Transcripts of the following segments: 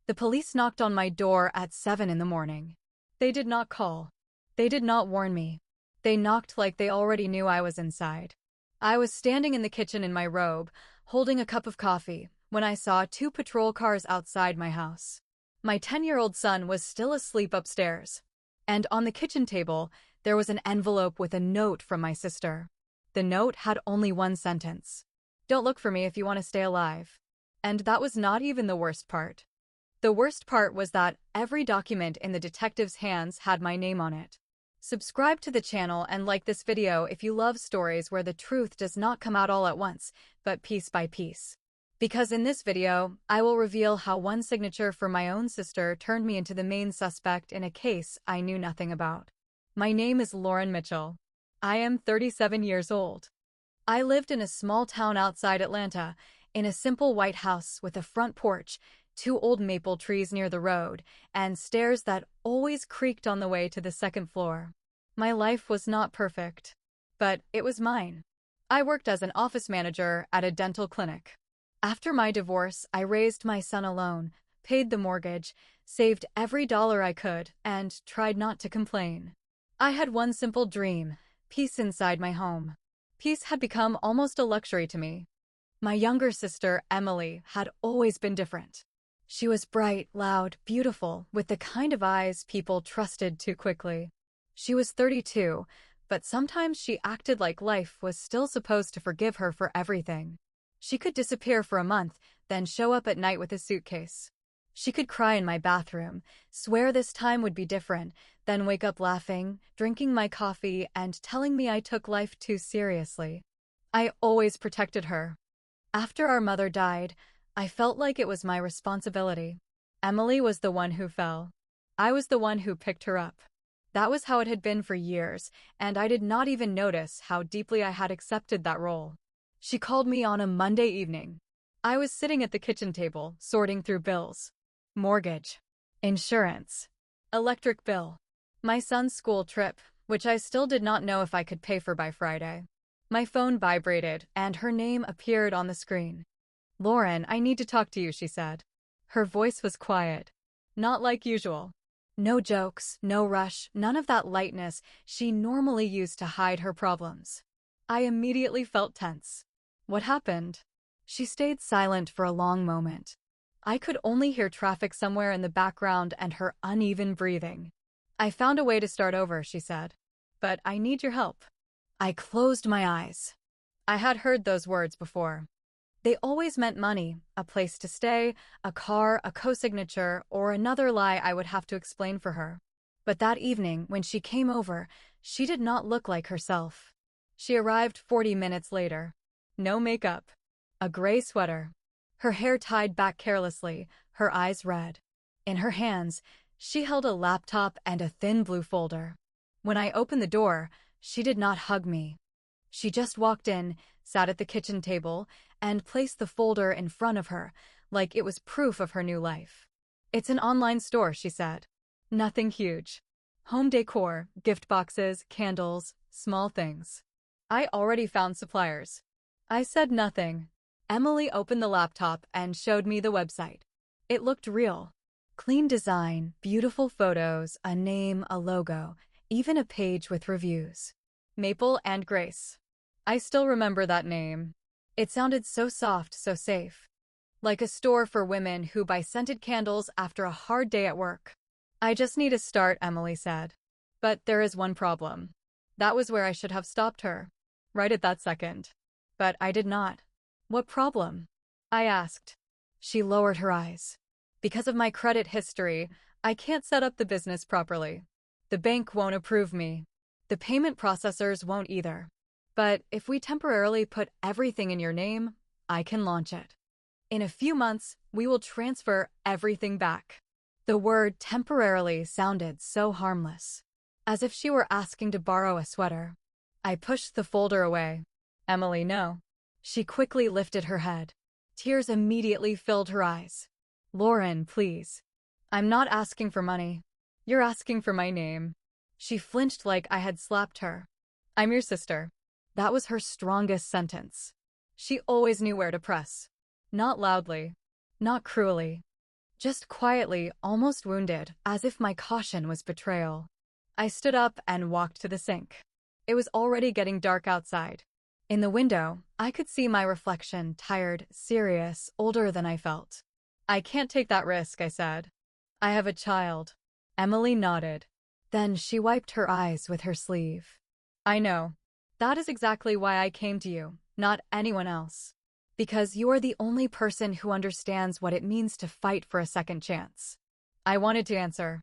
The police knocked on my door at 7 in the morning. They did not call. They did not warn me. They knocked like they already knew I was inside. I was standing in the kitchen in my robe, holding a cup of coffee, when I saw two patrol cars outside my house. My 10-year-old son was still asleep upstairs. And on the kitchen table, there was an envelope with a note from my sister. The note had only one sentence. "Don't look for me if you want to stay alive." And that was not even the worst part. The worst part was that every document in the detective's hands had my name on it. Subscribe to the channel and like this video if you love stories where the truth does not come out all at once, but piece by piece. Because in this video, I will reveal how one signature for my own sister turned me into the main suspect in a case I knew nothing about. My name is Lauren Mitchell. I am 37 years old. I lived in a small town outside Atlanta, in a simple white house with a front porch, 2 old maple trees near the road, and stairs that always creaked on the way to the second floor. My life was not perfect, but it was mine. I worked as an office manager at a dental clinic. After my divorce, I raised my son alone, paid the mortgage, saved every dollar I could, and tried not to complain. I had one simple dream: peace inside my home. Peace had become almost a luxury to me. My younger sister, Emily, had always been different. She was bright, loud, beautiful, with the kind of eyes people trusted too quickly. She was 32, but sometimes she acted like life was still supposed to forgive her for everything. She could disappear for a month, then show up at night with a suitcase. She could cry in my bathroom, swear this time would be different, then wake up laughing, drinking my coffee, and telling me I took life too seriously. I always protected her. After our mother died, I felt like it was my responsibility. Emily was the one who fell. I was the one who picked her up. That was how it had been for years, and I did not even notice how deeply I had accepted that role. She called me on a Monday evening. I was sitting at the kitchen table, sorting through bills. Mortgage, insurance, electric bill, my son's school trip, which I still did not know if I could pay for by Friday. My phone vibrated, and her name appeared on the screen. "Lauren, I need to talk to you," she said. Her voice was quiet, not like usual. No jokes, no rush, none of that lightness she normally used to hide her problems. I immediately felt tense. What happened? She stayed silent for a long moment. I could only hear traffic somewhere in the background and her uneven breathing. "I found a way to start over," she said. "But I need your help." I closed my eyes. I had heard those words before. They always meant money, a place to stay, a car, a co-signature, or another lie I would have to explain for her. But that evening, when she came over, she did not look like herself. She arrived 40 minutes later. No makeup. A gray sweater. Her hair tied back carelessly, her eyes red. In her hands, she held a laptop and a thin blue folder. When I opened the door, she did not hug me. She just walked in, sat at the kitchen table, and placed the folder in front of her, like it was proof of her new life. "It's an online store," she said. "Nothing huge. Home decor, gift boxes, candles, small things." I already found suppliers. I said nothing. Emily opened the laptop and showed me the website. It looked real. Clean design, beautiful photos, a name, a logo, even a page with reviews. Maple and Grace. I still remember that name. It sounded so soft, so safe. Like a store for women who buy scented candles after a hard day at work. "I just need a start," Emily said. "But there is one problem." That was where I should have stopped her. Right at that second. But I did not. "What problem?" I asked. She lowered her eyes. "Because of my credit history, I can't set up the business properly. The bank won't approve me. The payment processors won't either. But if we temporarily put everything in your name, I can launch it. In a few months, we will transfer everything back." The word temporarily sounded so harmless. As if she were asking to borrow a sweater. I pushed the folder away. "Emily, no." She quickly lifted her head. Tears immediately filled her eyes. "Lauren, please. I'm not asking for money. You're asking for my name." She flinched like I had slapped her. "I'm your sister." That was her strongest sentence. She always knew where to press. Not loudly. Not cruelly. just quietly, almost wounded, as if my caution was betrayal. I stood up and walked to the sink. It was already getting dark outside. In the window, I could see my reflection, tired, serious, older than I felt. I can't take that risk, I said. I have a child. Emily nodded. Then she wiped her eyes with her sleeve. I know. That is exactly why I came to you, not anyone else. Because you are the only person who understands what it means to fight for a second chance. I wanted to answer,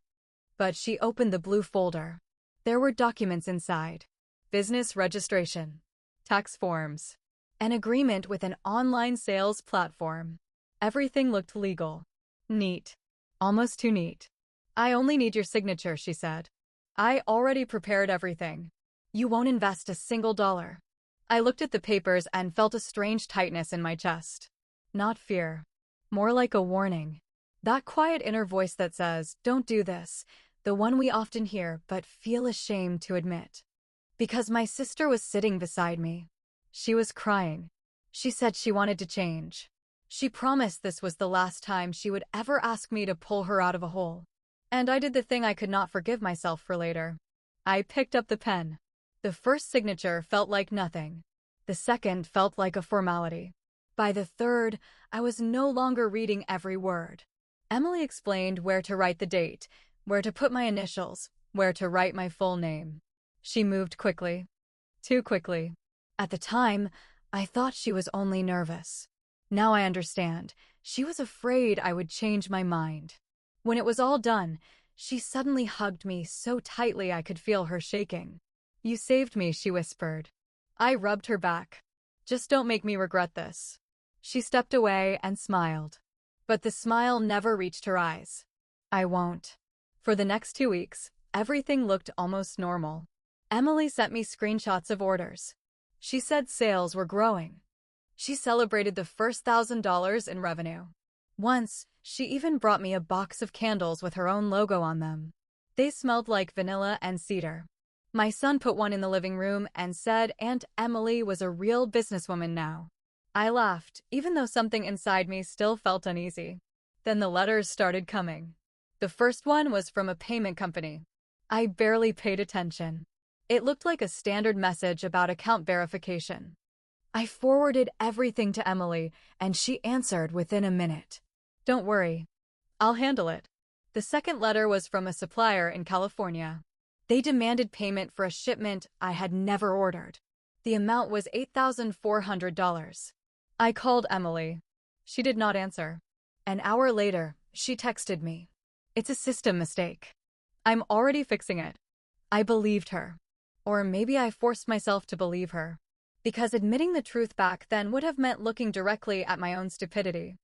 but she opened the blue folder. There were documents inside. Business registration, tax forms, an agreement with an online sales platform. Everything looked legal. Neat. Almost too neat. I only need your signature, she said. I already prepared everything. You won't invest a single dollar. I looked at the papers and felt a strange tightness in my chest. Not fear. More like a warning. That quiet inner voice that says, don't do this, the one we often hear but feel ashamed to admit. Because my sister was sitting beside me. She was crying. She said she wanted to change. She promised this was the last time she would ever ask me to pull her out of a hole. And I did the thing I could not forgive myself for later. I picked up the pen. The first signature felt like nothing. The second felt like a formality. By the third, I was no longer reading every word. Emily explained where to write the date, where to put my initials, where to write my full name. She moved quickly. Too quickly. At the time, I thought she was only nervous. Now I understand. She was afraid I would change my mind. When it was all done, she suddenly hugged me so tightly I could feel her shaking. You saved me, she whispered. I rubbed her back. Just don't make me regret this. She stepped away and smiled. But the smile never reached her eyes. I won't. For the next 2 weeks, everything looked almost normal. Emily sent me screenshots of orders. She said sales were growing. She celebrated the first $1,000 in revenue. Once, she even brought me a box of candles with her own logo on them. They smelled like vanilla and cedar. My son put one in the living room and said Aunt Emily was a real businesswoman now. I laughed, even though something inside me still felt uneasy. Then the letters started coming. The first one was from a payment company. I barely paid attention. It looked like a standard message about account verification. I forwarded everything to Emily, and she answered within a minute. Don't worry. I'll handle it. The second letter was from a supplier in California. They demanded payment for a shipment I had never ordered. The amount was $8,400. I called Emily. She did not answer. An hour later, she texted me. It's a system mistake. I'm already fixing it. I believed her. Or maybe I forced myself to believe her. Because admitting the truth back then would have meant looking directly at my own stupidity.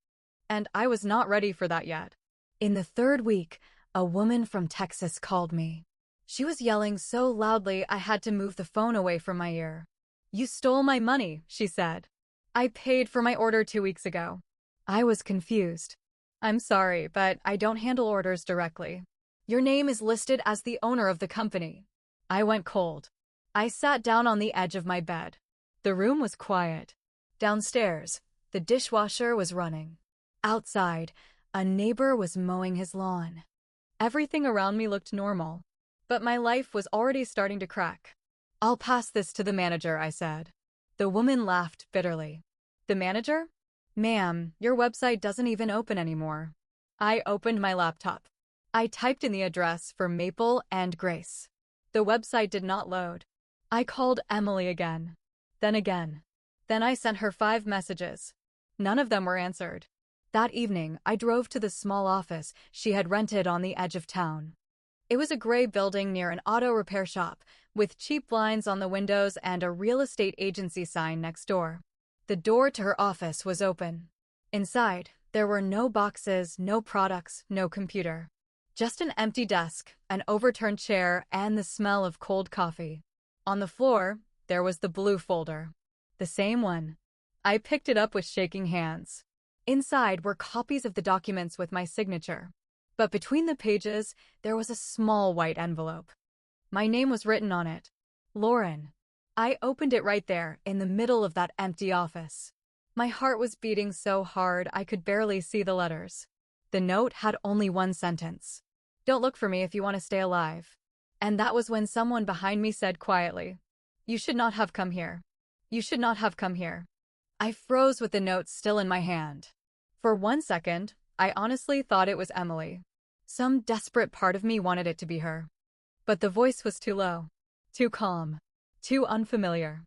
And I was not ready for that yet. In the third week, a woman from Texas called me. She was yelling so loudly I had to move the phone away from my ear. You stole my money, she said. I paid for my order 2 weeks ago. I was confused. I'm sorry, but I don't handle orders directly. Your name is listed as the owner of the company. I went cold. I sat down on the edge of my bed. The room was quiet. Downstairs, the dishwasher was running. Outside, a neighbor was mowing his lawn. Everything around me looked normal, but my life was already starting to crack. I'll pass this to the manager, I said. The woman laughed bitterly. The manager? Ma'am, your website doesn't even open anymore. I opened my laptop. I typed in the address for Maple and Grace. The website did not load. I called Emily again. Then again. Then I sent her 5 messages. None of them were answered. That evening, I drove to the small office she had rented on the edge of town. It was a gray building near an auto repair shop, with cheap blinds on the windows and a real estate agency sign next door. The door to her office was open. Inside, there were no boxes, no products, no computer. Just an empty desk, an overturned chair, and the smell of cold coffee. On the floor, there was the blue folder. The same one. I picked it up with shaking hands. Inside were copies of the documents with my signature. But between the pages, there was a small white envelope. My name was written on it. Lauren. I opened it right there, in the middle of that empty office. My heart was beating so hard I could barely see the letters. The note had only one sentence. Don't look for me if you want to stay alive. And that was when someone behind me said quietly, You should not have come here. You should not have come here. I froze with the note still in my hand. For 1 second, I honestly thought it was Emily. Some desperate part of me wanted it to be her. But the voice was too low, too calm, too unfamiliar.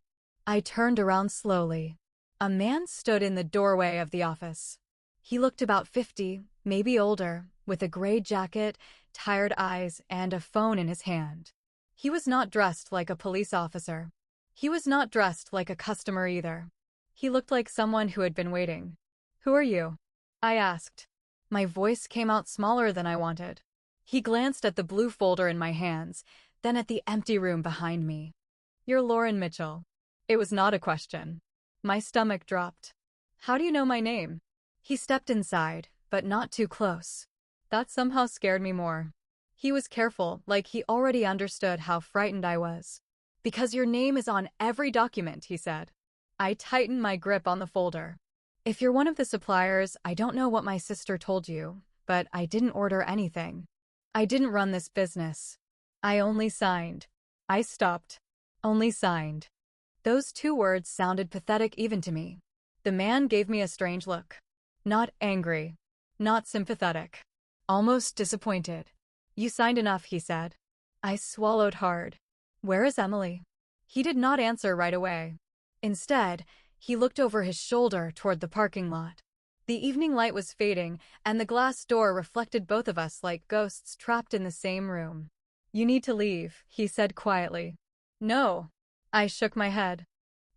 I turned around slowly. A man stood in the doorway of the office. He looked about 50, maybe older, with a gray jacket, tired eyes, and a phone in his hand. He was not dressed like a police officer. He was not dressed like a customer either. He looked like someone who had been waiting. Who are you? I asked. My voice came out smaller than I wanted. He glanced at the blue folder in my hands, then at the empty room behind me. You're Lauren Mitchell. It was not a question. My stomach dropped. How do you know my name? He stepped inside, but not too close. That somehow scared me more. He was careful, like he already understood how frightened I was. Because your name is on every document, he said. I tightened my grip on the folder. If you're one of the suppliers, I don't know what my sister told you, but I didn't order anything. I didn't run this business. I only signed. I stopped. Only signed. Those 2 words sounded pathetic even to me. The man gave me a strange look. Not angry. Not sympathetic. Almost disappointed. You signed enough, he said. I swallowed hard. Where is Emily? He did not answer right away. Instead, he looked over his shoulder toward the parking lot. The evening light was fading, and the glass door reflected both of us like ghosts trapped in the same room. You need to leave, he said quietly. No. I shook my head.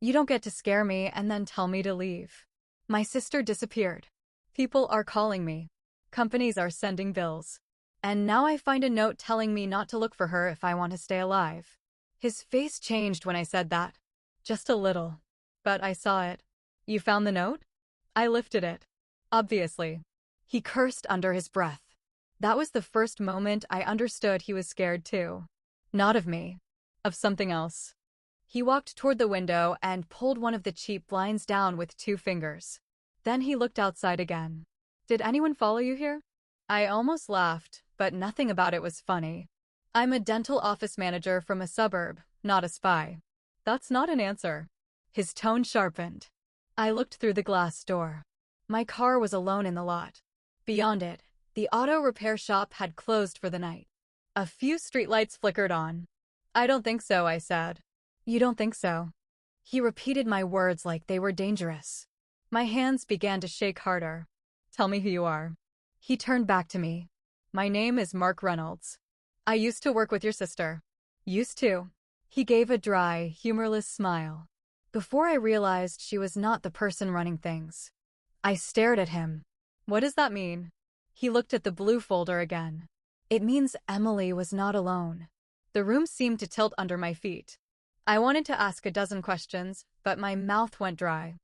You don't get to scare me and then tell me to leave. My sister disappeared. People are calling me. Companies are sending bills. And now I find a note telling me not to look for her if I want to stay alive. His face changed when I said that. Just a little. But I saw it. You found the note? I lifted it. Obviously. He cursed under his breath. That was the first moment I understood he was scared too. Not of me. Of something else. He walked toward the window and pulled one of the cheap blinds down with 2 fingers. Then he looked outside again. Did anyone follow you here? I almost laughed, but nothing about it was funny. I'm a dental office manager from a suburb, not a spy. That's not an answer. His tone sharpened. I looked through the glass door. My car was alone in the lot. Beyond it, the auto repair shop had closed for the night. A few streetlights flickered on. I don't think so, I said. You don't think so? He repeated my words like they were dangerous. My hands began to shake harder. Tell me who you are. He turned back to me. My name is Mark Reynolds. I used to work with your sister. Used to. He gave a dry, humorless smile. Before I realized she was not the person running things. I stared at him. What does that mean? He looked at the blue folder again. It means Emily was not alone. The room seemed to tilt under my feet. I wanted to ask a dozen questions, but my mouth went dry.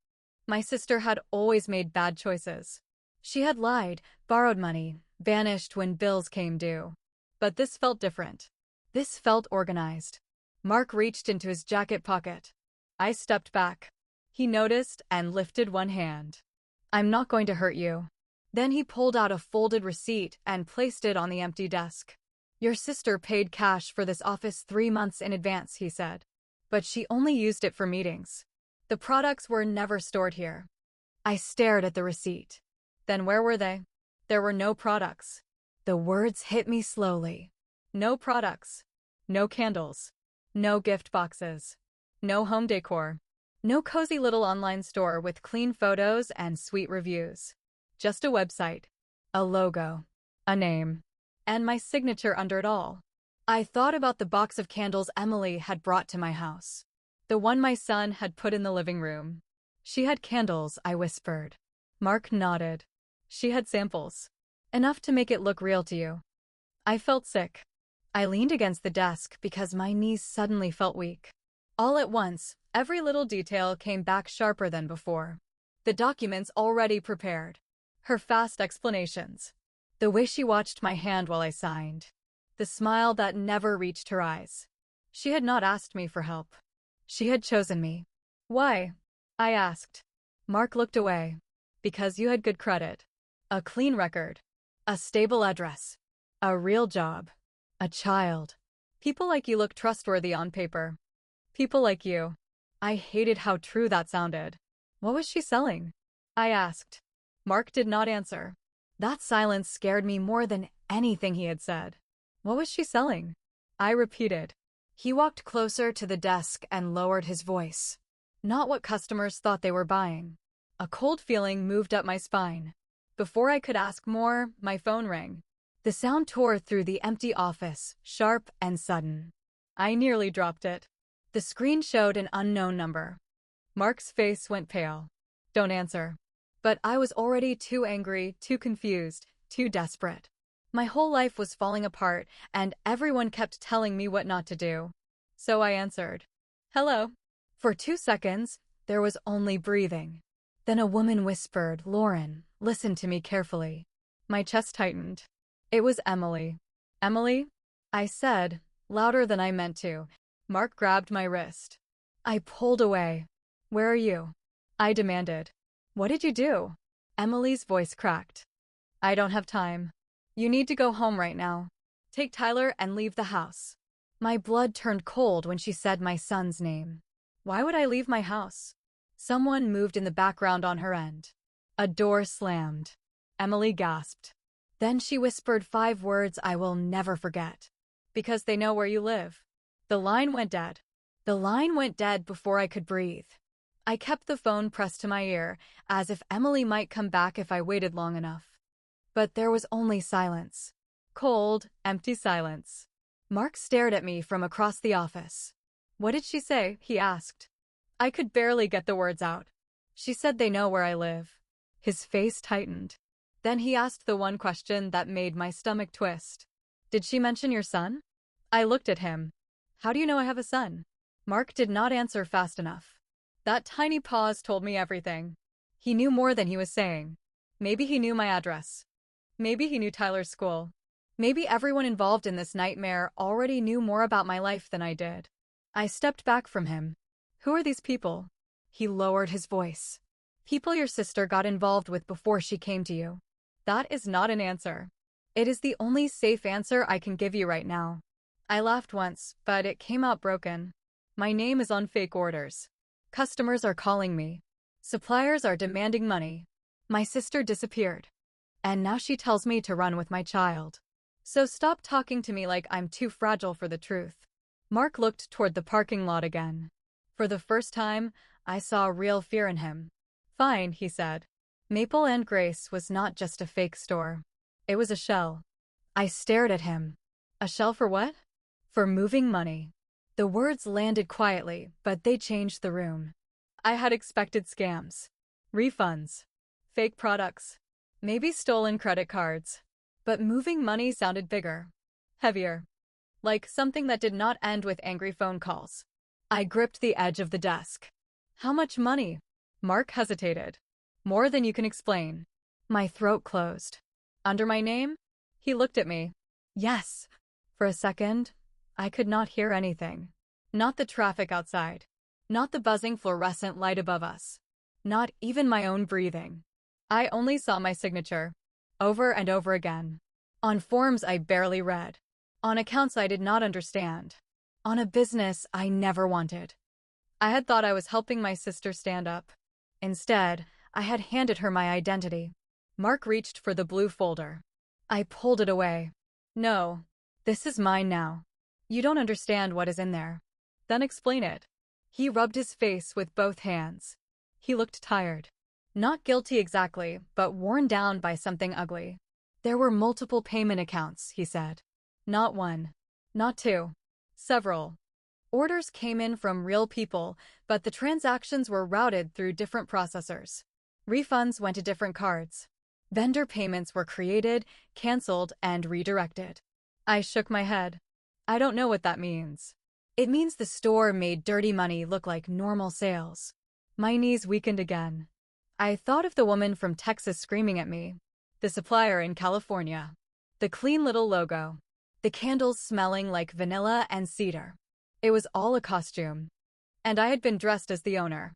My sister had always made bad choices. She had lied, borrowed money, vanished when bills came due. But this felt different. This felt organized. Mark reached into his jacket pocket. I stepped back. He noticed and lifted one hand. I'm not going to hurt you. Then he pulled out a folded receipt and placed it on the empty desk. Your sister paid cash for this office 3 months in advance, he said. But she only used it for meetings. The products were never stored here. I stared at the receipt. Then where were they? There were no products. The words hit me slowly. No products. No candles. No gift boxes. No home decor. No cozy little online store with clean photos and sweet reviews. Just a website. A logo. A name. And my signature under it all. I thought about the box of candles Emily had brought to my house. The one my son had put in the living room. She had candles, I whispered. Mark nodded. She had samples. Enough to make it look real to you. I felt sick. I leaned against the desk because my knees suddenly felt weak. All at once, every little detail came back sharper than before. The documents already prepared. Her fast explanations. The way she watched my hand while I signed. The smile that never reached her eyes. She had not asked me for help. She had chosen me. Why? I asked. Mark looked away. Because you had good credit. A clean record. A stable address. A real job. A child. People like you look trustworthy on paper. People like you. I hated how true that sounded. What was she selling? I asked. Mark did not answer. That silence scared me more than anything he had said. What was she selling? I repeated. He walked closer to the desk and lowered his voice. Not what customers thought they were buying. A cold feeling moved up my spine. Before I could ask more, my phone rang. The sound tore through the empty office, sharp and sudden. I nearly dropped it. The screen showed an unknown number. Mark's face went pale. Don't answer. But I was already too angry, too confused, too desperate. My whole life was falling apart, and everyone kept telling me what not to do. So I answered. Hello. For 2 seconds, there was only breathing. Then a woman whispered, Lauren, listen to me carefully. My chest tightened. It was Emily. Emily? I said, louder than I meant to. Mark grabbed my wrist. I pulled away. Where are you? I demanded. What did you do? Emily's voice cracked. I don't have time. You need to go home right now. Take Tyler and leave the house. My blood turned cold when she said my son's name. Why would I leave my house? Someone moved in the background on her end. A door slammed. Emily gasped. Then she whispered 5 words I will never forget. Because they know where you live. The line went dead. The line went dead before I could breathe. I kept the phone pressed to my ear, as if Emily might come back if I waited long enough. But there was only silence. Cold, empty silence. Mark stared at me from across the office. What did she say? He asked. I could barely get the words out. She said they know where I live. His face tightened. Then he asked the one question that made my stomach twist. Did she mention your son? I looked at him. How do you know I have a son? Mark did not answer fast enough. That tiny pause told me everything. He knew more than he was saying. Maybe he knew my address. Maybe he knew Tyler's school. Maybe everyone involved in this nightmare already knew more about my life than I did. I stepped back from him. Who are these people? He lowered his voice. People your sister got involved with before she came to you. That is not an answer. It is the only safe answer I can give you right now. I laughed once, but it came out broken. My name is on fake orders. Customers are calling me. Suppliers are demanding money. My sister disappeared. And now she tells me to run with my child. So stop talking to me like I'm too fragile for the truth. Mark looked toward the parking lot again. For the first time, I saw real fear in him. Fine, he said. Maple and Grace was not just a fake store. It was a shell. I stared at him. A shell for what? For moving money. The words landed quietly, but they changed the room. I had expected scams. Refunds. Fake products. Maybe stolen credit cards. But moving money sounded bigger. Heavier. Like something that did not end with angry phone calls. I gripped the edge of the desk. How much money? Mark hesitated. More than you can explain. My throat closed. Under my name? He looked at me. Yes. For a second, I could not hear anything. Not the traffic outside. Not the buzzing fluorescent light above us. Not even my own breathing. I only saw my signature. Over and over again. On forms I barely read. On accounts I did not understand. On a business I never wanted. I had thought I was helping my sister stand up. Instead, I had handed her my identity. Mark reached for the blue folder. I pulled it away. No. This is mine now. You don't understand what is in there. Then explain it. He rubbed his face with both hands. He looked tired. Not guilty exactly, but worn down by something ugly. There were multiple payment accounts, he said. Not one. Not two. Several. Orders came in from real people, but the transactions were routed through different processors. Refunds went to different cards. Vendor payments were created, canceled, and redirected. I shook my head. I don't know what that means. It means the store made dirty money look like normal sales. My knees weakened again. I thought of the woman from Texas screaming at me. The supplier in California. The clean little logo. The candles smelling like vanilla and cedar. It was all a costume. And I had been dressed as the owner.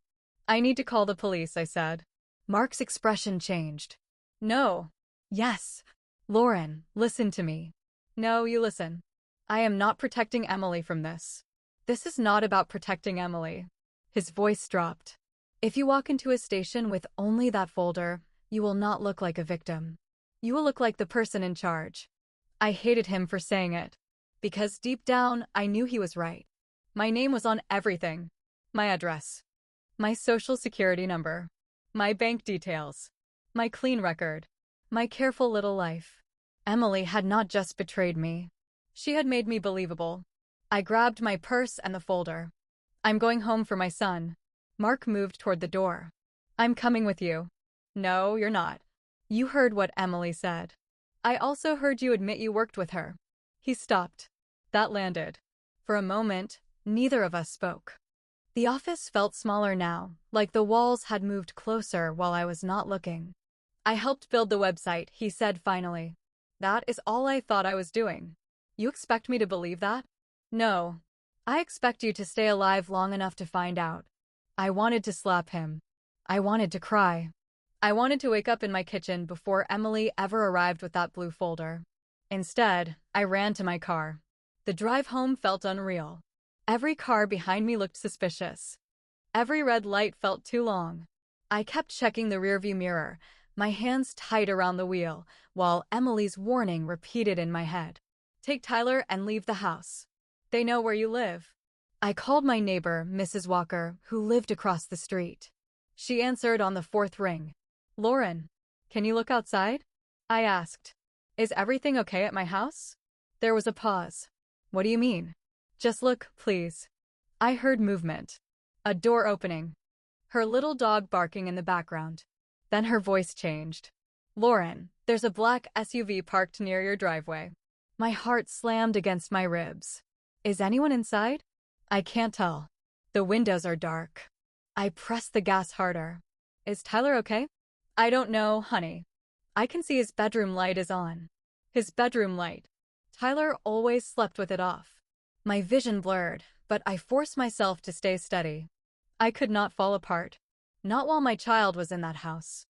I need to call the police, I said. Mark's expression changed. No. Yes. Lauren, listen to me. No, you listen. I am not protecting Emily from this. This is not about protecting Emily. His voice dropped. If you walk into a station with only that folder, you will not look like a victim. You will look like the person in charge. I hated him for saying it. Because deep down, I knew he was right. My name was on everything. My address. My social security number. My bank details. My clean record. My careful little life. Emily had not just betrayed me. She had made me believable. I grabbed my purse and the folder. I'm going home for my son. Mark moved toward the door. I'm coming with you. No, you're not. You heard what Emily said. I also heard you admit you worked with her. He stopped. That landed. For a moment, neither of us spoke. The office felt smaller now, like the walls had moved closer while I was not looking. I helped build the website, he said finally. That is all I thought I was doing. You expect me to believe that? No. I expect you to stay alive long enough to find out. I wanted to slap him. I wanted to cry. I wanted to wake up in my kitchen before Emily ever arrived with that blue folder. Instead, I ran to my car. The drive home felt unreal. Every car behind me looked suspicious. Every red light felt too long. I kept checking the rearview mirror, my hands tight around the wheel, while Emily's warning repeated in my head. Take Tyler and leave the house. They know where you live. I called my neighbor, Mrs. Walker, who lived across the street. She answered on the fourth ring. Lauren, can you look outside? I asked. Is everything okay at my house? There was a pause. What do you mean? Just look, please. I heard movement. A door opening. Her little dog barking in the background. Then her voice changed. Lauren, there's a black SUV parked near your driveway. My heart slammed against my ribs. Is anyone inside? I can't tell. The windows are dark. I pressed the gas harder. Is Tyler okay? I don't know, honey. I can see his bedroom light is on. His bedroom light. Tyler always slept with it off. My vision blurred, but I forced myself to stay steady. I could not fall apart. Not while my child was in that house.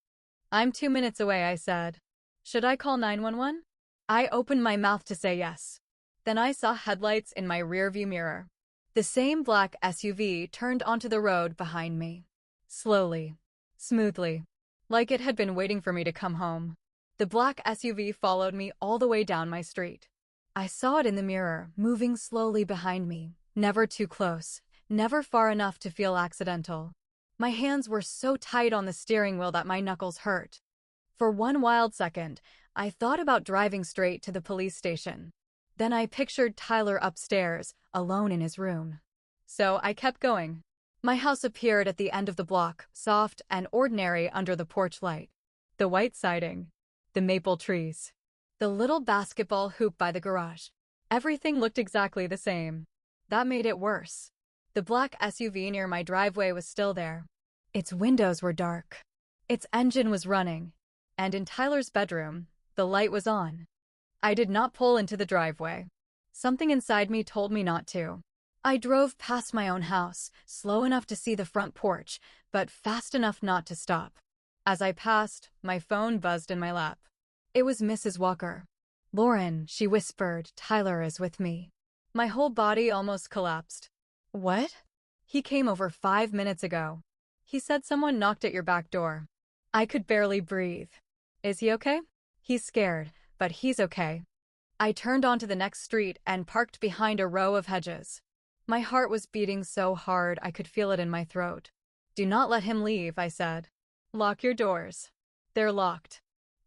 I'm 2 minutes away, I said. Should I call 911? I opened my mouth to say yes. Then I saw headlights in my rearview mirror. The same black SUV turned onto the road behind me. Slowly. Smoothly. Like it had been waiting for me to come home. The black SUV followed me all the way down my street. I saw it in the mirror, moving slowly behind me, never too close, never far enough to feel accidental. My hands were so tight on the steering wheel that my knuckles hurt. For one wild second, I thought about driving straight to the police station. Then I pictured Tyler upstairs, alone in his room. So I kept going. My house appeared at the end of the block, soft and ordinary under the porch light. The white siding. The maple trees. The little basketball hoop by the garage. Everything looked exactly the same. That made it worse. The black SUV near my driveway was still there. Its windows were dark. Its engine was running. And in Tyler's bedroom, the light was on. I did not pull into the driveway. Something inside me told me not to. I drove past my own house, slow enough to see the front porch, but fast enough not to stop. As I passed, my phone buzzed in my lap. It was Mrs. Walker. Lauren, she whispered, Tyler is with me. My whole body almost collapsed. What? He came over 5 minutes ago. He said someone knocked at your back door. I could barely breathe. Is he okay? He's scared, but he's okay. I turned onto the next street and parked behind a row of hedges. My heart was beating so hard I could feel it in my throat. Do not let him leave, I said. Lock your doors. They're locked.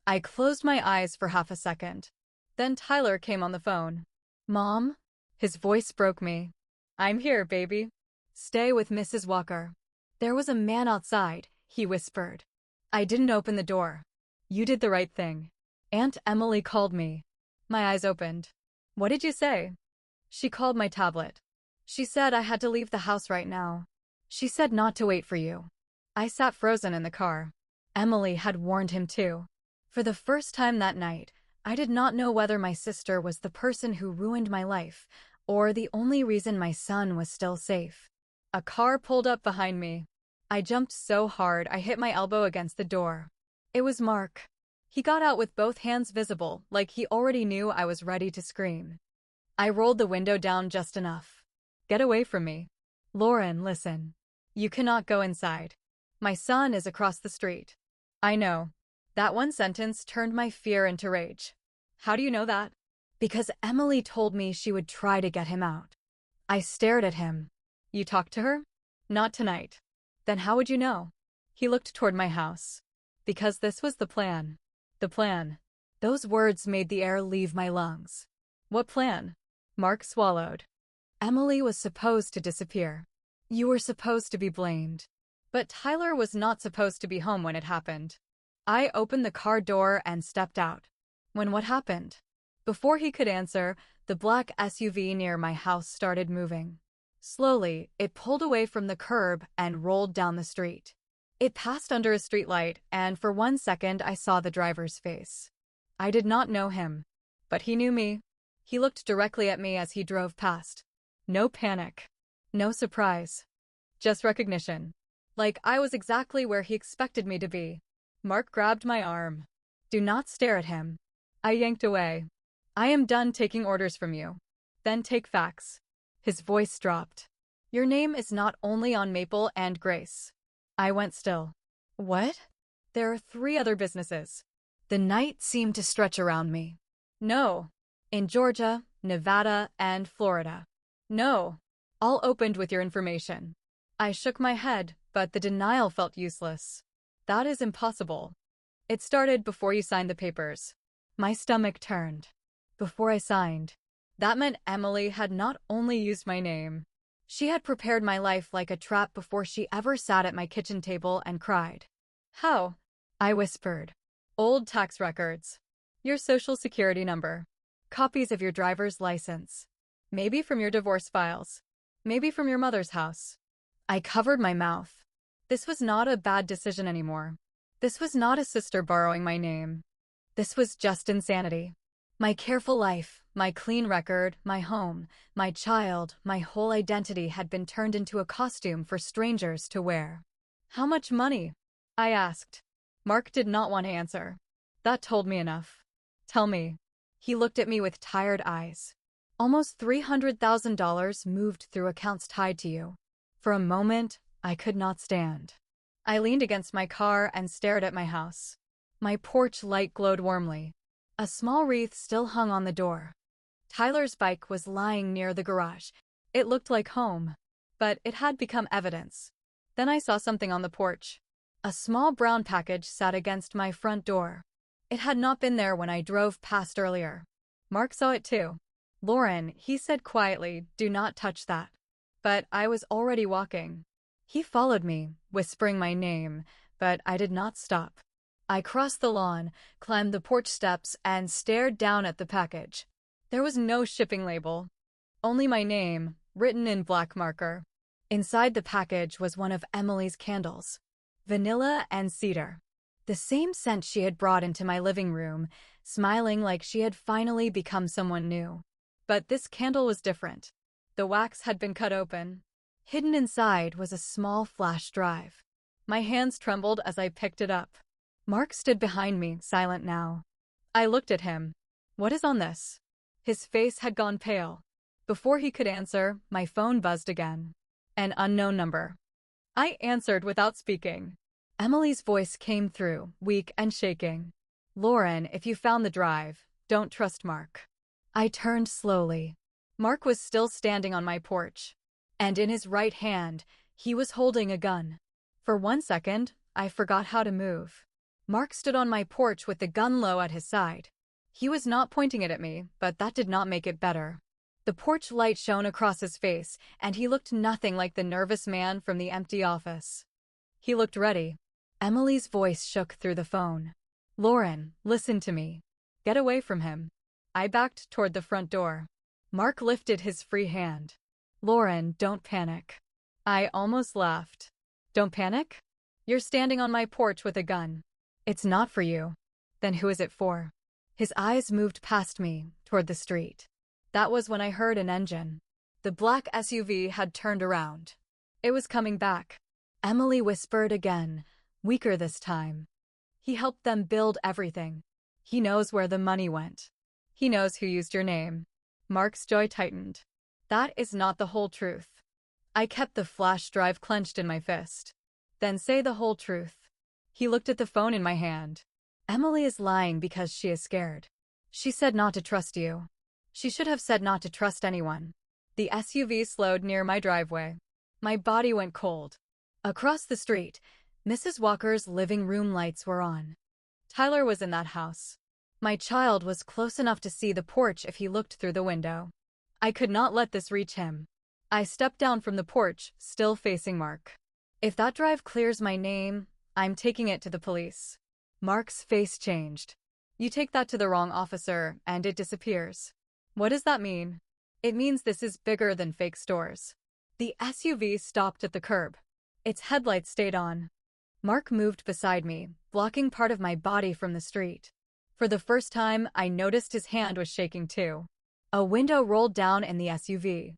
I closed my eyes for half a second. Then Tyler came on the phone. Mom? His voice broke me. I'm here, baby. Stay with Mrs. Walker. There was a man outside, he whispered. I didn't open the door. You did the right thing. Aunt Emily called me. My eyes opened. What did you say? She called my tablet. She said I had to leave the house right now. She said not to wait for you. I sat frozen in the car. Emily had warned him too. For the first time that night, I did not know whether my sister was the person who ruined my life, or the only reason my son was still safe. A car pulled up behind me. I jumped so hard I hit my elbow against the door. It was Mark. He got out with both hands visible, like he already knew I was ready to scream. I rolled the window down just enough. Get away from me. Lauren, listen. You cannot go inside. My son is across the street. I know. That one sentence turned my fear into rage. How do you know that? Because Emily told me she would try to get him out. I stared at him. You talked to her? Not tonight. Then how would you know? He looked toward my house. Because this was the plan. The plan. Those words made the air leave my lungs. What plan? Mark swallowed. Emily was supposed to disappear. You were supposed to be blamed. But Tyler was not supposed to be home when it happened. I opened the car door and stepped out. When what happened? Before he could answer, the black SUV near my house started moving. Slowly, it pulled away from the curb and rolled down the street. It passed under a streetlight, and for 1 second I saw the driver's face. I did not know him, but he knew me. He looked directly at me as he drove past. No panic. No surprise. Just recognition. Like I was exactly where he expected me to be. Mark grabbed my arm. Do not stare at him. I yanked away. I am done taking orders from you. Then take facts. His voice dropped. Your name is not only on Maple and Grace. I went still. What? There are 3 other businesses. The night seemed to stretch around me. No. In Georgia, Nevada, and Florida. No. All opened with your information. I shook my head, but the denial felt useless. That is impossible. It started before you signed the papers. My stomach turned. Before I signed. That meant Emily had not only used my name. She had prepared my life like a trap before she ever sat at my kitchen table and cried. How? I whispered. Old tax records. Your social security number. Copies of your driver's license. Maybe from your divorce files. Maybe from your mother's house. I covered my mouth. This was not a bad decision anymore. This was not a sister borrowing my name. This was just insanity. My careful life, my clean record, my home, my child, my whole identity had been turned into a costume for strangers to wear. How much money? I asked. Mark did not want to answer. That told me enough. Tell me. He looked at me with tired eyes. Almost $300,000 moved through accounts tied to you. For a moment, I could not stand. I leaned against my car and stared at my house. My porch light glowed warmly. A small wreath still hung on the door. Tyler's bike was lying near the garage. It looked like home, but it had become evidence. Then I saw something on the porch. A small brown package sat against my front door. It had not been there when I drove past earlier. Mark saw it too. Lauren, he said quietly, do not touch that. But I was already walking. He followed me, whispering my name, but I did not stop. I crossed the lawn, climbed the porch steps, and stared down at the package. There was no shipping label. Only my name, written in black marker. Inside the package was one of Emily's candles. Vanilla and cedar. The same scent she had brought into my living room, smiling like she had finally become someone new. But this candle was different. The wax had been cut open. Hidden inside was a small flash drive. My hands trembled as I picked it up. Mark stood behind me, silent now. I looked at him. What is on this? His face had gone pale. Before he could answer, my phone buzzed again. An unknown number. I answered without speaking. Emily's voice came through, weak and shaking. Lauren, if you found the drive, don't trust Mark. I turned slowly. Mark was still standing on my porch. And in his right hand, he was holding a gun. For 1 second, I forgot how to move. Mark stood on my porch with the gun low at his side. He was not pointing it at me, but that did not make it better. The porch light shone across his face, and he looked nothing like the nervous man from the empty office. He looked ready. Emily's voice shook through the phone. Lauren, listen to me. Get away from him. I backed toward the front door. Mark lifted his free hand. Lauren, don't panic. I almost laughed. Don't panic? You're standing on my porch with a gun. It's not for you. Then who is it for? His eyes moved past me, toward the street. That was when I heard an engine. The black SUV had turned around. It was coming back. Emily whispered again, weaker this time. He helped them build everything. He knows where the money went. He knows who used your name. Mark's jaw tightened. That is not the whole truth. I kept the flash drive clenched in my fist. Then say the whole truth. He looked at the phone in my hand. Emily is lying because she is scared. She said not to trust you. She should have said not to trust anyone. The SUV slowed near my driveway. My body went cold. Across the street, Mrs. Walker's living room lights were on. Tyler was in that house. My child was close enough to see the porch if he looked through the window. I could not let this reach him. I stepped down from the porch, still facing Mark. If that drive clears my name, I'm taking it to the police. Mark's face changed. You take that to the wrong officer, and it disappears. What does that mean? It means this is bigger than fake stores. The SUV stopped at the curb. Its headlights stayed on. Mark moved beside me, blocking part of my body from the street. For the first time, I noticed his hand was shaking too. A window rolled down in the SUV.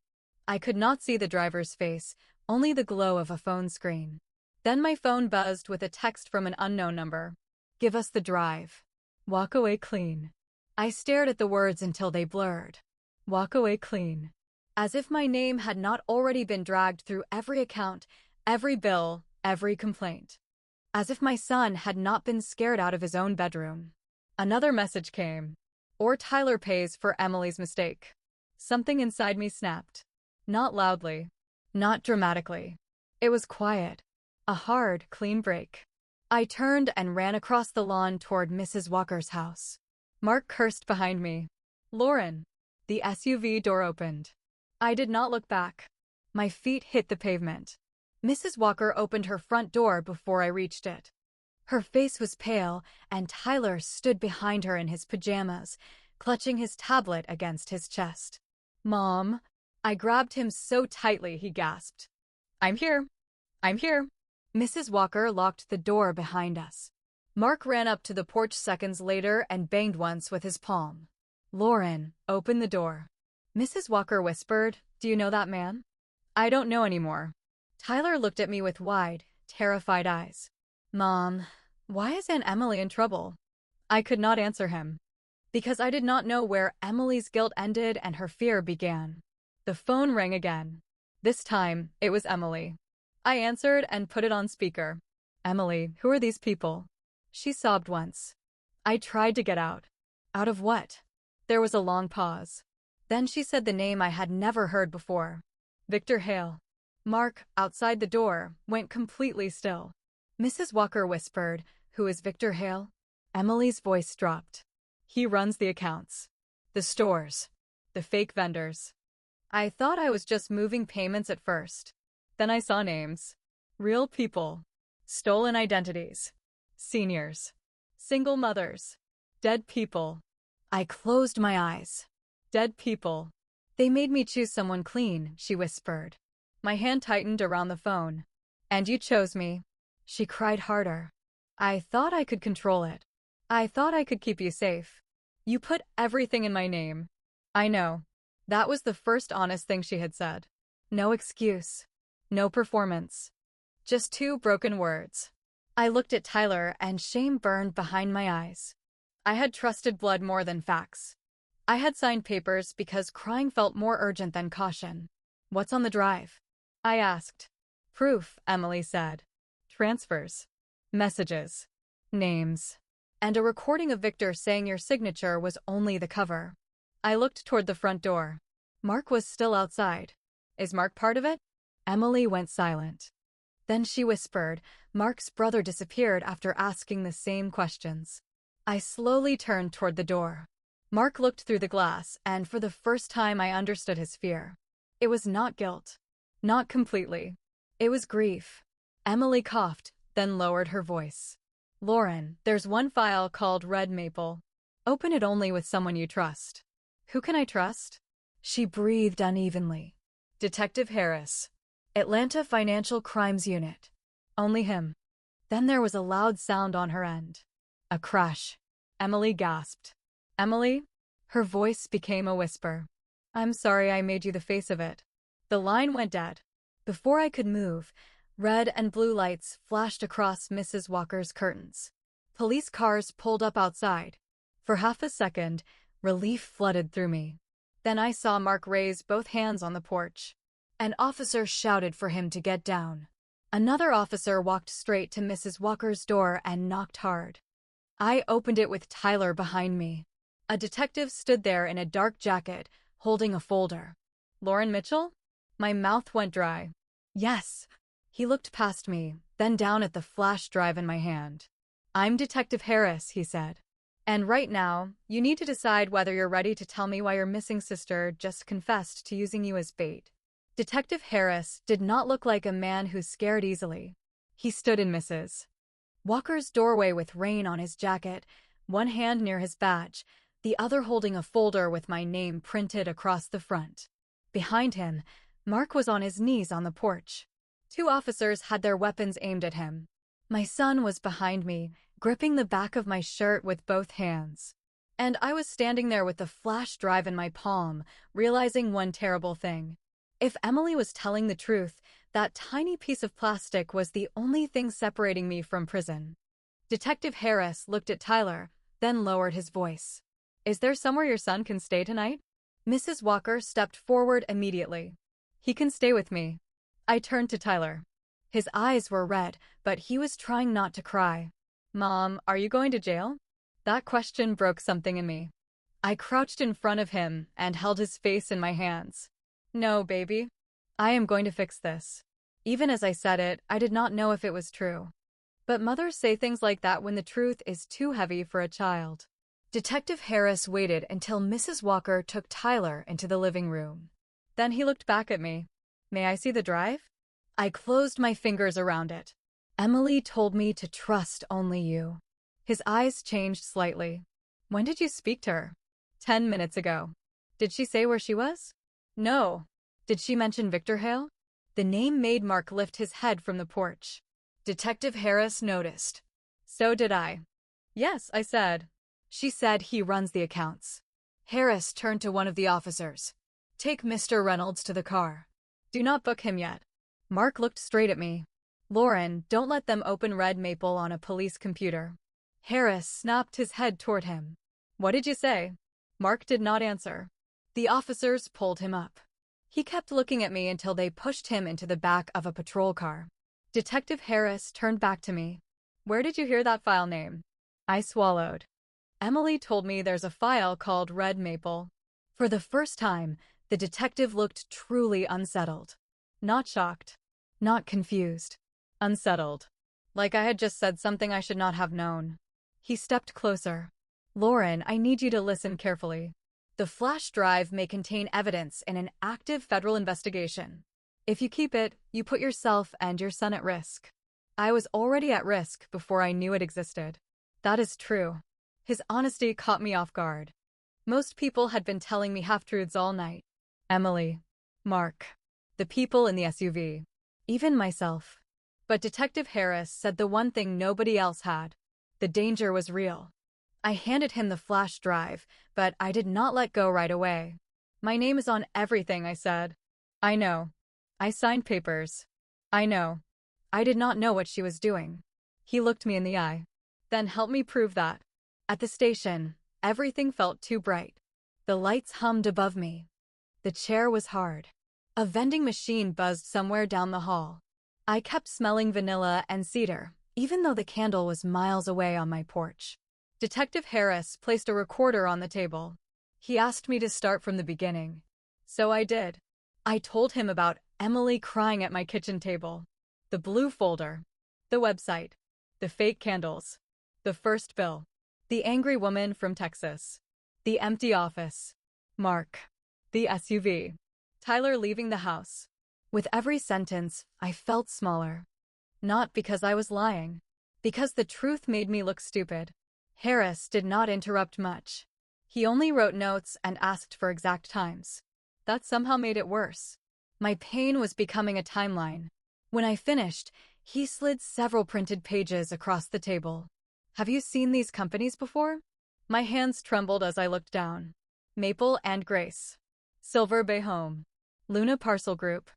I could not see the driver's face, only the glow of a phone screen. Then my phone buzzed with a text from an unknown number. Give us the drive. Walk away clean. I stared at the words until they blurred. Walk away clean. As if my name had not already been dragged through every account, every bill, every complaint. As if my son had not been scared out of his own bedroom. Another message came. Or Tyler pays for Emily's mistake. Something inside me snapped. Not loudly. Not dramatically. It was quiet. A hard, clean break. I turned and ran across the lawn toward Mrs. Walker's house. Mark cursed behind me. Lauren. The SUV door opened. I did not look back. My feet hit the pavement. Mrs. Walker opened her front door before I reached it. Her face was pale, and Tyler stood behind her in his pajamas, clutching his tablet against his chest. Mom. I grabbed him so tightly he gasped. I'm here. I'm here. Mrs. Walker locked the door behind us. Mark ran up to the porch seconds later and banged once with his palm. Lauren, open the door. Mrs. Walker whispered, Do you know that man? I don't know anymore. Tyler looked at me with wide, terrified eyes. Mom, why is Aunt Emily in trouble? I could not answer him. Because I did not know where Emily's guilt ended and her fear began. The phone rang again. This time, it was Emily. I answered and put it on speaker. Emily, who are these people? She sobbed once. I tried to get out. Out of what? There was a long pause. Then she said the name I had never heard before. Victor Hale. Mark, outside the door, went completely still. Mrs. Walker whispered, Who is Victor Hale? Emily's voice dropped. He runs the accounts. The stores. The fake vendors. I thought I was just moving payments at first. Then I saw names. Real people. Stolen identities. Seniors. Single mothers. Dead people. I closed my eyes. Dead people. They made me choose someone clean, she whispered. My hand tightened around the phone. And you chose me. She cried harder. I thought I could control it. I thought I could keep you safe. You put everything in my name. I know. That was the first honest thing she had said. No excuse. No performance. Just two broken words. I looked at Tyler and shame burned behind my eyes. I had trusted blood more than facts. I had signed papers because crying felt more urgent than caution. What's on the drive? I asked. Proof, Emily said. Transfers. Messages. Names. And a recording of Victor saying your signature was only the cover. I looked toward the front door. Mark was still outside. Is Mark part of it? Emily went silent. Then she whispered, Mark's brother disappeared after asking the same questions. I slowly turned toward the door. Mark looked through the glass, and for the first time I understood his fear. It was not guilt. Not completely. It was grief. Emily coughed, then lowered her voice. Lauren, there's one file called Red Maple. Open it only with someone you trust. Who can I trust? She breathed unevenly. Detective Harris. Atlanta Financial Crimes Unit. Only him. Then there was a loud sound on her end. A crash. Emily gasped. Emily? Her voice became a whisper. I'm sorry I made you the face of it. The line went dead. Before I could move, red and blue lights flashed across Mrs. Walker's curtains. Police cars pulled up outside. For half a second, relief flooded through me. Then I saw Mark raise both hands on the porch. An officer shouted for him to get down. Another officer walked straight to Mrs. Walker's door and knocked hard. I opened it with Tyler behind me. A detective stood there in a dark jacket, holding a folder. Lauren Mitchell? My mouth went dry. Yes. He looked past me, then down at the flash drive in my hand. I'm Detective Harris, he said. And right now, you need to decide whether you're ready to tell me why your missing sister just confessed to using you as bait. Detective Harris did not look like a man who's scared easily. He stood in Mrs. Walker's doorway with rain on his jacket, one hand near his badge, the other holding a folder with my name printed across the front. Behind him, Mark was on his knees on the porch. Two officers had their weapons aimed at him. My son was behind me, gripping the back of my shirt with both hands. And I was standing there with the flash drive in my palm, realizing one terrible thing. If Emily was telling the truth, that tiny piece of plastic was the only thing separating me from prison. Detective Harris looked at Tyler, then lowered his voice. Is there somewhere your son can stay tonight? Mrs. Walker stepped forward immediately. He can stay with me. I turned to Tyler. His eyes were red, but he was trying not to cry. Mom, are you going to jail? That question broke something in me. I crouched in front of him and held his face in my hands. No, baby. I am going to fix this. Even as I said it, I did not know if it was true. But mothers say things like that when the truth is too heavy for a child. Detective Harris waited until Mrs. Walker took Tyler into the living room. Then he looked back at me. May I see the drive? I closed my fingers around it. Emily told me to trust only you. His eyes changed slightly. When did you speak to her? 10 minutes ago. Did she say where she was? No. Did she mention Victor Hale? The name made Mark lift his head from the porch. Detective Harris noticed. So did I. Yes, I said. She said he runs the accounts. Harris turned to one of the officers. Take Mr. Reynolds to the car. Do not book him yet. Mark looked straight at me. Lauren, don't let them open Red Maple on a police computer. Harris snapped his head toward him. What did you say? Mark did not answer. The officers pulled him up. He kept looking at me until they pushed him into the back of a patrol car. Detective Harris turned back to me. Where did you hear that file name? I swallowed. Emily told me there's a file called Red Maple. For the first time, the detective looked truly unsettled. Not shocked. Not confused. Unsettled. Like I had just said something I should not have known. He stepped closer. Lauren, I need you to listen carefully. The flash drive may contain evidence in an active federal investigation. If you keep it, you put yourself and your son at risk. I was already at risk before I knew it existed. That is true. His honesty caught me off guard. Most people had been telling me half-truths all night. Emily. Mark. The people in the SUV. Even myself. But Detective Harris said the one thing nobody else had. The danger was real. I handed him the flash drive, but I did not let go right away. My name is on everything, I said. I know. I signed papers. I know. I did not know what she was doing. He looked me in the eye. Then help me prove that. At the station, everything felt too bright. The lights hummed above me. The chair was hard. A vending machine buzzed somewhere down the hall. I kept smelling vanilla and cedar, even though the candle was miles away on my porch. Detective Harris placed a recorder on the table. He asked me to start from the beginning. So I did. I told him about Emily crying at my kitchen table. The blue folder. The website. The fake candles. The first bill. The angry woman from Texas. The empty office. Mark. The SUV. Tyler leaving the house. With every sentence, I felt smaller. Not because I was lying. Because the truth made me look stupid. Harris did not interrupt much. He only wrote notes and asked for exact times. That somehow made it worse. My pain was becoming a timeline. When I finished, he slid several printed pages across the table. Have you seen these companies before? My hands trembled as I looked down. Maple and Grace. Silver Bay Home. Luna Parcel Group.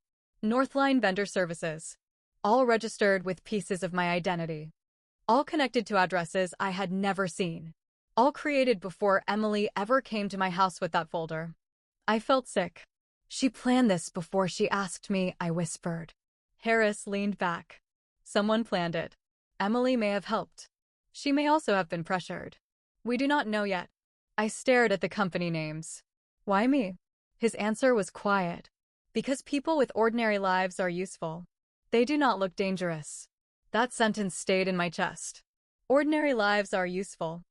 Northline Vendor Services. All registered with pieces of my identity. all connected to addresses I had never seen. All created before Emily ever came to my house with that folder. I felt sick. She planned this before she asked me, I whispered. Harris leaned back. Someone planned it. Emily may have helped. She may also have been pressured. We do not know yet. I stared at the company names. Why me? His answer was quiet. Because people with ordinary lives are useful. They do not look dangerous. That sentence stayed in my chest. Ordinary lives are useful.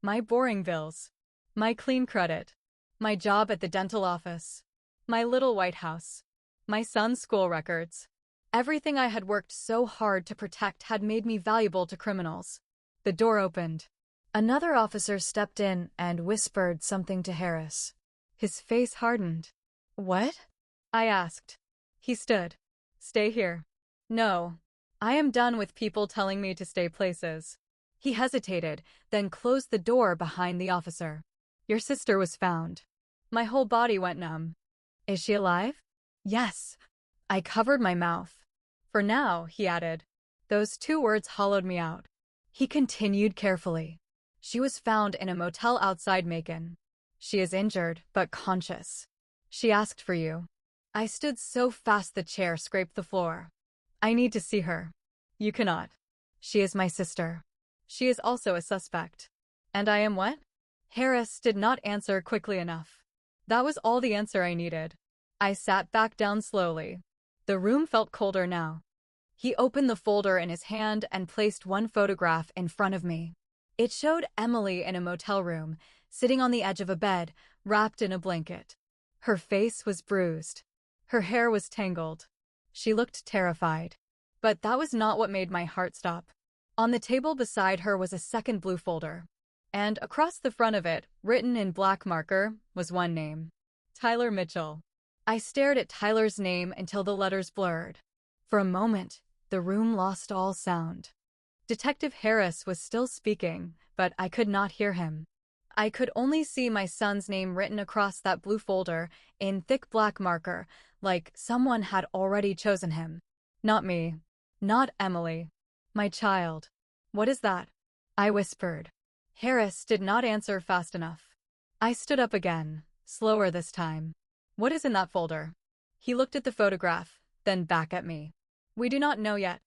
My boring bills. My clean credit. My job at the dental office. My little White House. My son's school records. Everything I had worked so hard to protect had made me valuable to criminals. The door opened. Another officer stepped in and whispered something to Harris. His face hardened. What? I asked. He stood. Stay here. No. I am done with people telling me to stay places. He hesitated, then closed the door behind the officer. Your sister was found. My whole body went numb. Is she alive? Yes. I covered my mouth. For now, he added. Those two words hollowed me out. He continued carefully. She was found in a motel outside Macon. She is injured, but conscious. She asked for you. I stood so fast the chair scraped the floor. I need to see her. You cannot. She is my sister. She is also a suspect. And I am what? Harris did not answer quickly enough. That was all the answer I needed. I sat back down slowly. The room felt colder now. He opened the folder in his hand and placed one photograph in front of me. It showed Emily in a motel room, sitting on the edge of a bed, wrapped in a blanket. Her face was bruised. Her hair was tangled. She looked terrified. But that was not what made my heart stop. On the table beside her was a second blue folder. And across the front of it, written in black marker, was one name. Tyler Mitchell. I stared at Tyler's name until the letters blurred. For a moment, the room lost all sound. Detective Harris was still speaking, but I could not hear him. I could only see my son's name written across that blue folder in thick black marker, like someone had already chosen him. Not me. Not Emily. My child. What is that? I whispered. Harris did not answer fast enough. I stood up again, slower this time. What is in that folder? He looked at the photograph, then back at me. We do not know yet.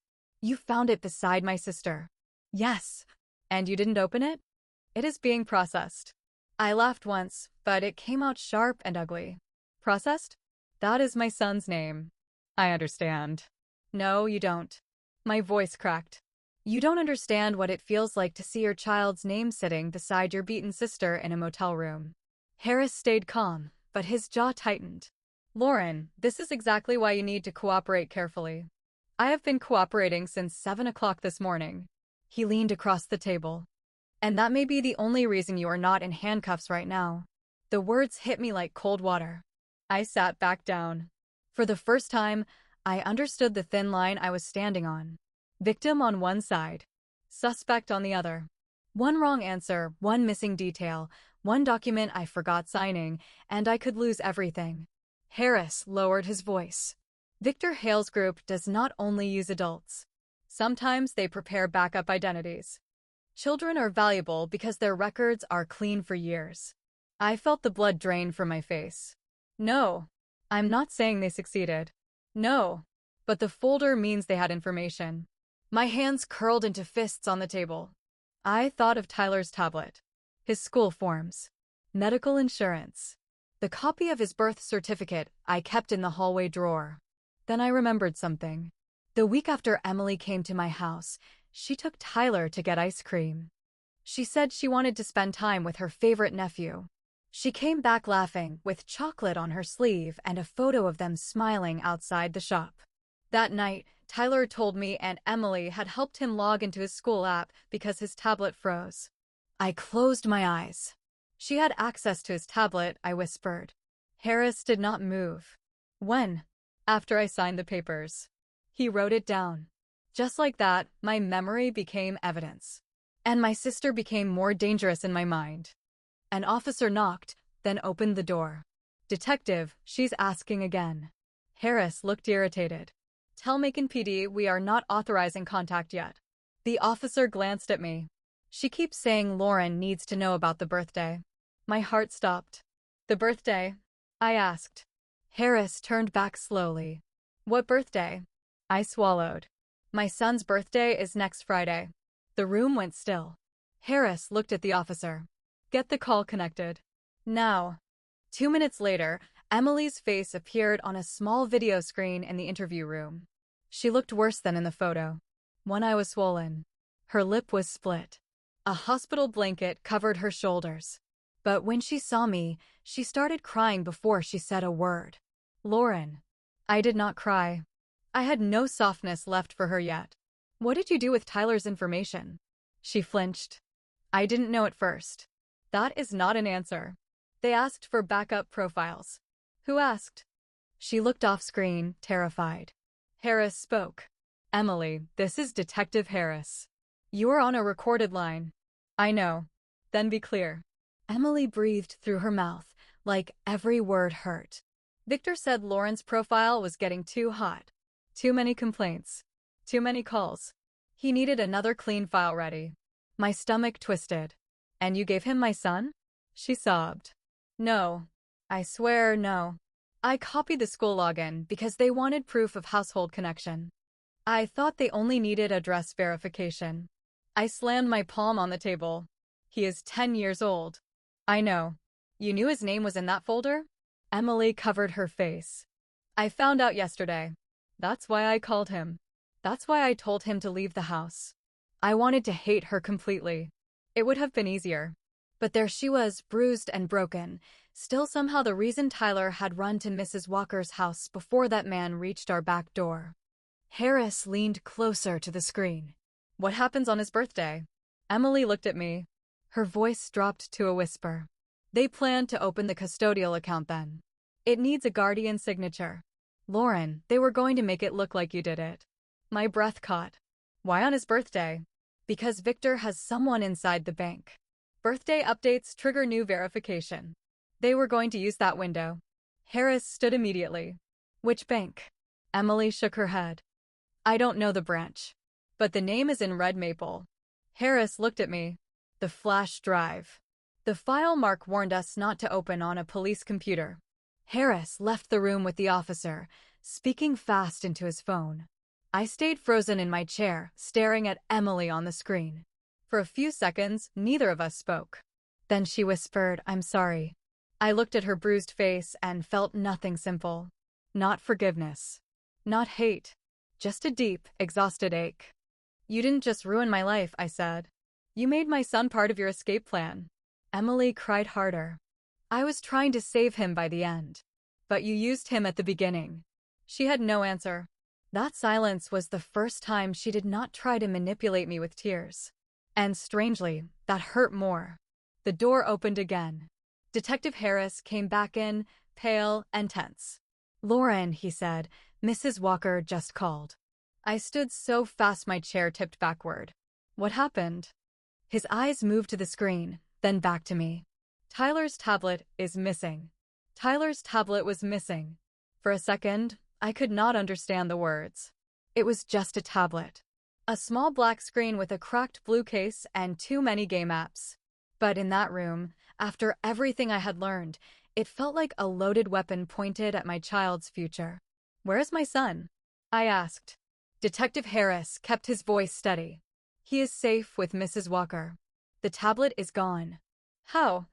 You found it beside my sister. Yes. And you didn't open it? It is being processed. I laughed once, but it came out sharp and ugly. Processed? That is my son's name. I understand. No, you don't. My voice cracked. You don't understand what it feels like to see your child's name sitting beside your beaten sister in a motel room. Harris stayed calm, but his jaw tightened. Lauren, this is exactly why you need to cooperate carefully. I have been cooperating since 7 o'clock this morning. He leaned across the table. And that may be the only reason you are not in handcuffs right now. The words hit me like cold water. I sat back down. For the first time, I understood the thin line I was standing on. Victim on one side, suspect on the other. One wrong answer, one missing detail, one document I forgot signing, and I could lose everything. Harris lowered his voice. Victor Hale's group does not only use adults. Sometimes they prepare backup identities. Children are valuable because their records are clean for years. I felt the blood drain from my face. No, I'm not saying they succeeded. No, but the folder means they had information. My hands curled into fists on the table. I thought of Tyler's tablet, his school forms, medical insurance, the copy of his birth certificate I kept in the hallway drawer. Then I remembered something. The week after Emily came to my house, she took Tyler to get ice cream. She said she wanted to spend time with her favorite nephew. She came back laughing, with chocolate on her sleeve and a photo of them smiling outside the shop. That night, Tyler told me Aunt Emily had helped him log into his school app because his tablet froze. I closed my eyes. She had access to his tablet, I whispered. Harris did not move. When? After I signed the papers. He wrote it down. Just like that, my memory became evidence. And my sister became more dangerous in my mind. An officer knocked, then opened the door. Detective, she's asking again. Harris looked irritated. Tell Macon PD we are not authorizing contact yet. The officer glanced at me. She keeps saying Lauren needs to know about the birthday. My heart stopped. The birthday? I asked. Harris turned back slowly. What birthday? I swallowed. My son's birthday is next Friday. The room went still. Harris looked at the officer. Get the call connected. Now. 2 minutes later, Emily's face appeared on a small video screen in the interview room. She looked worse than in the photo. One eye was swollen. Her lip was split. A hospital blanket covered her shoulders. But when she saw me, she started crying before she said a word. Lauren. I did not cry. I had no softness left for her yet. What did you do with Tyler's information? She flinched. I didn't know at first. That is not an answer. They asked for backup profiles. Who asked? She looked off screen, terrified. Harris spoke. Emily, this is Detective Harris. You are on a recorded line. I know. Then be clear. Emily breathed through her mouth, like every word hurt. Victor said Lauren's profile was getting too hot. Too many complaints. Too many calls. He needed another clean file ready. My stomach twisted. And you gave him my son? She sobbed. No. I swear no. I copied the school login because they wanted proof of household connection. I thought they only needed address verification. I slammed my palm on the table. He is 10 years old. I know. You knew his name was in that folder? Emily covered her face. I found out yesterday. That's why I called him. That's why I told him to leave the house. I wanted to hate her completely. It would have been easier. But there she was, bruised and broken, still somehow the reason Tyler had run to Mrs. Walker's house before that man reached our back door. Harris leaned closer to the screen. What happens on his birthday? Emily looked at me. Her voice dropped to a whisper. They plan to open the custodial account then. It needs a guardian signature. Lauren, they were going to make it look like you did it. My breath caught. Why on his birthday? Because Victor has someone inside the bank. Birthday updates trigger new verification. They were going to use that window. Harris stood immediately. Which bank? Emily shook her head. I don't know the branch. But the name is in red maple. Harris looked at me. The flash drive. The file Mark warned us not to open on a police computer. Harris left the room with the officer, speaking fast into his phone. I stayed frozen in my chair, staring at Emily on the screen. For a few seconds, neither of us spoke. Then she whispered, I'm sorry. I looked at her bruised face and felt nothing simple. Not forgiveness. Not hate. Just a deep, exhausted ache. You didn't just ruin my life, I said. You made my son part of your escape plan. Emily cried harder. I was trying to save him by the end. But you used him at the beginning. She had no answer. That silence was the first time she did not try to manipulate me with tears. And strangely, that hurt more. The door opened again. Detective Harris came back in, pale and tense. Lauren, he said, Mrs. Walker just called. I stood so fast my chair tipped backward. What happened? His eyes moved to the screen, then back to me. Tyler's tablet is missing. Tyler's tablet was missing. For a second, I could not understand the words. It was just a tablet. A small black screen with a cracked blue case and too many game apps. But in that room, after everything I had learned, it felt like a loaded weapon pointed at my child's future. Where is my son? I asked. Detective Harris kept his voice steady. He is safe with Mrs. Walker. The tablet is gone. How?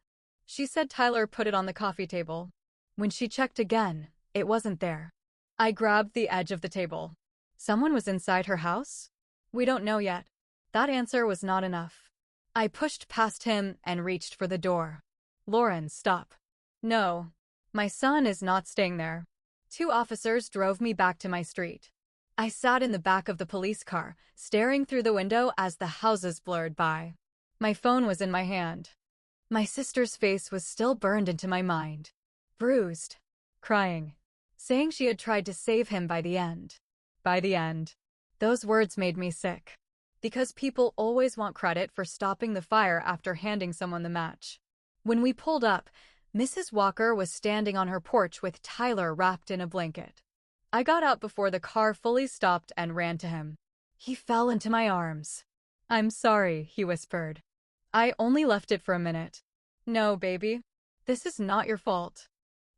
She said Tyler put it on the coffee table. When she checked again, it wasn't there. I grabbed the edge of the table. Someone was inside her house? We don't know yet. That answer was not enough. I pushed past him and reached for the door. Lauren, stop. No. My son is not staying there. 2 officers drove me back to my street. I sat in the back of the police car, staring through the window as the houses blurred by. My phone was in my hand. My sister's face was still burned into my mind. Bruised. Crying. Saying she had tried to save him by the end. By the end. Those words made me sick. Because people always want credit for stopping the fire after handing someone the match. When we pulled up, Mrs. Walker was standing on her porch with Tyler wrapped in a blanket. I got out before the car fully stopped and ran to him. He fell into my arms. I'm sorry, he whispered. I only left it for a minute. No, baby. This is not your fault.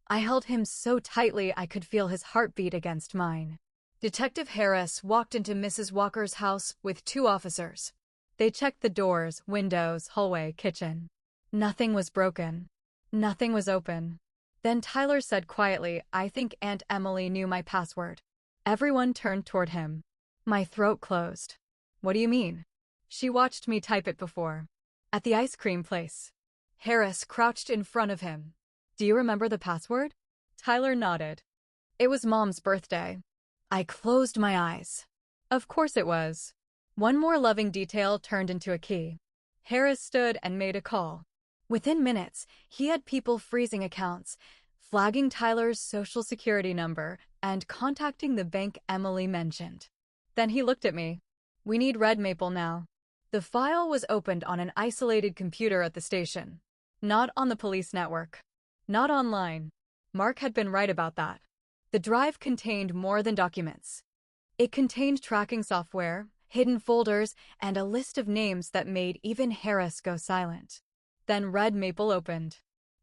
I held him so tightly I could feel his heartbeat against mine. Detective Harris walked into Mrs. Walker's house with 2 officers. They checked the doors, windows, hallway, kitchen. Nothing was broken. Nothing was open. Then Tyler said quietly, I think Aunt Emily knew my password. Everyone turned toward him. My throat closed. What do you mean? She watched me type it before. At the ice cream place. Harris crouched in front of him. Do you remember the password? Tyler nodded. It was Mom's birthday. I closed my eyes. Of course it was. One more loving detail turned into a key. Harris stood and made a call. Within minutes, he had people freezing accounts, flagging Tyler's social security number, and contacting the bank Emily mentioned. Then he looked at me. We need Red Maple now. The file was opened on an isolated computer at the station. Not on the police network. Not online. Mark had been right about that. The drive contained more than documents. It contained tracking software, hidden folders, and a list of names that made even Harris go silent. Then Red Maple opened.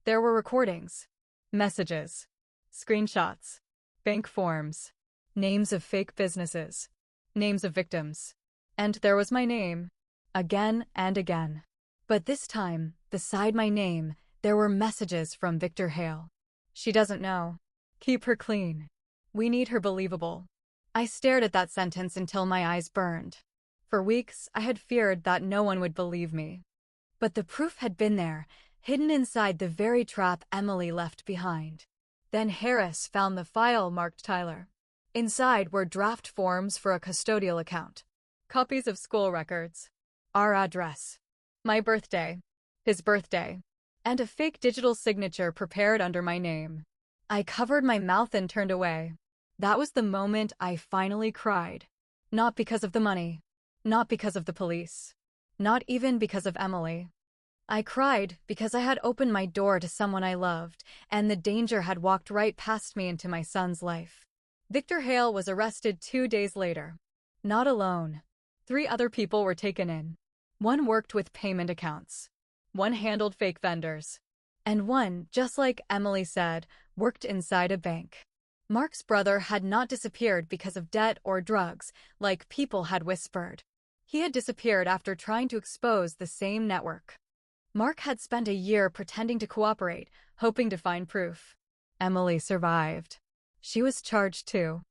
There were recordings, messages, screenshots, bank forms, names of fake businesses, names of victims. And there was my name, again and again. But this time, beside my name, there were messages from Victor Hale. She doesn't know. Keep her clean. We need her believable. I stared at that sentence until my eyes burned. For weeks, I had feared that no one would believe me. But the proof had been there, hidden inside the very trap Emily left behind. Then Harris found the file marked Tyler. Inside were draft forms for a custodial account, copies of school records, our address, my birthday, his birthday, and a fake digital signature prepared under my name. I covered my mouth and turned away. That was the moment I finally cried. Not because of the money. Not because of the police. Not even because of Emily. I cried because I had opened my door to someone I loved, and the danger had walked right past me into my son's life. Victor Hale was arrested 2 days later. Not alone. 3 other people were taken in. One worked with payment accounts. One handled fake vendors. And one, just like Emily said, worked inside a bank. Mark's brother had not disappeared because of debt or drugs, like people had whispered. He had disappeared after trying to expose the same network. Mark had spent a year pretending to cooperate, hoping to find proof. Emily survived. She was charged too.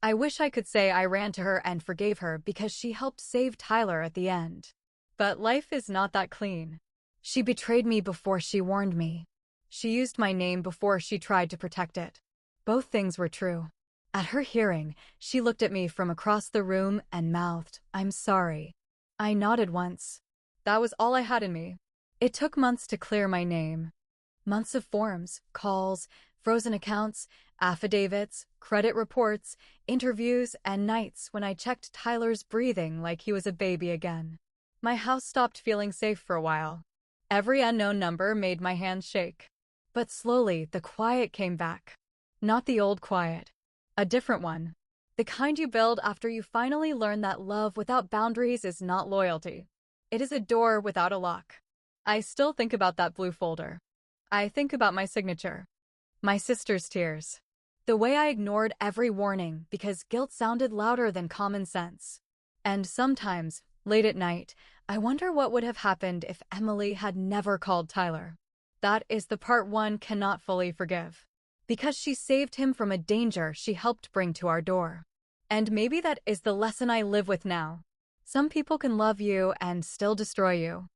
I wish I could say I ran to her and forgave her because she helped save Tyler at the end. But life is not that clean. She betrayed me before she warned me. She used my name before she tried to protect it. Both things were true. At her hearing, she looked at me from across the room and mouthed, "I'm sorry." I nodded once. That was all I had in me. It took months to clear my name. Months of forms, calls, frozen accounts, affidavits, credit reports, interviews, and nights when I checked Tyler's breathing like he was a baby again. My house stopped feeling safe for a while. Every unknown number made my hands shake. But slowly, the quiet came back. Not the old quiet. A different one. The kind you build after you finally learn that love without boundaries is not loyalty. It is a door without a lock. I still think about that blue folder. I think about my signature. My sister's tears. The way I ignored every warning because guilt sounded louder than common sense. And sometimes, late at night, I wonder what would have happened if Emily had never called Tyler. That is the part one cannot fully forgive. Because she saved him from a danger she helped bring to our door. And maybe that is the lesson I live with now. Some people can love you and still destroy you.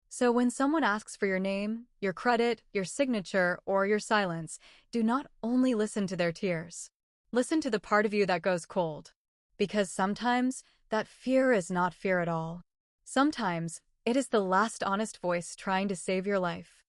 So when someone asks for your name, your credit, your signature, or your silence, do not only listen to their tears. Listen to the part of you that goes cold. Because sometimes, that fear is not fear at all. Sometimes, it is the last honest voice trying to save your life.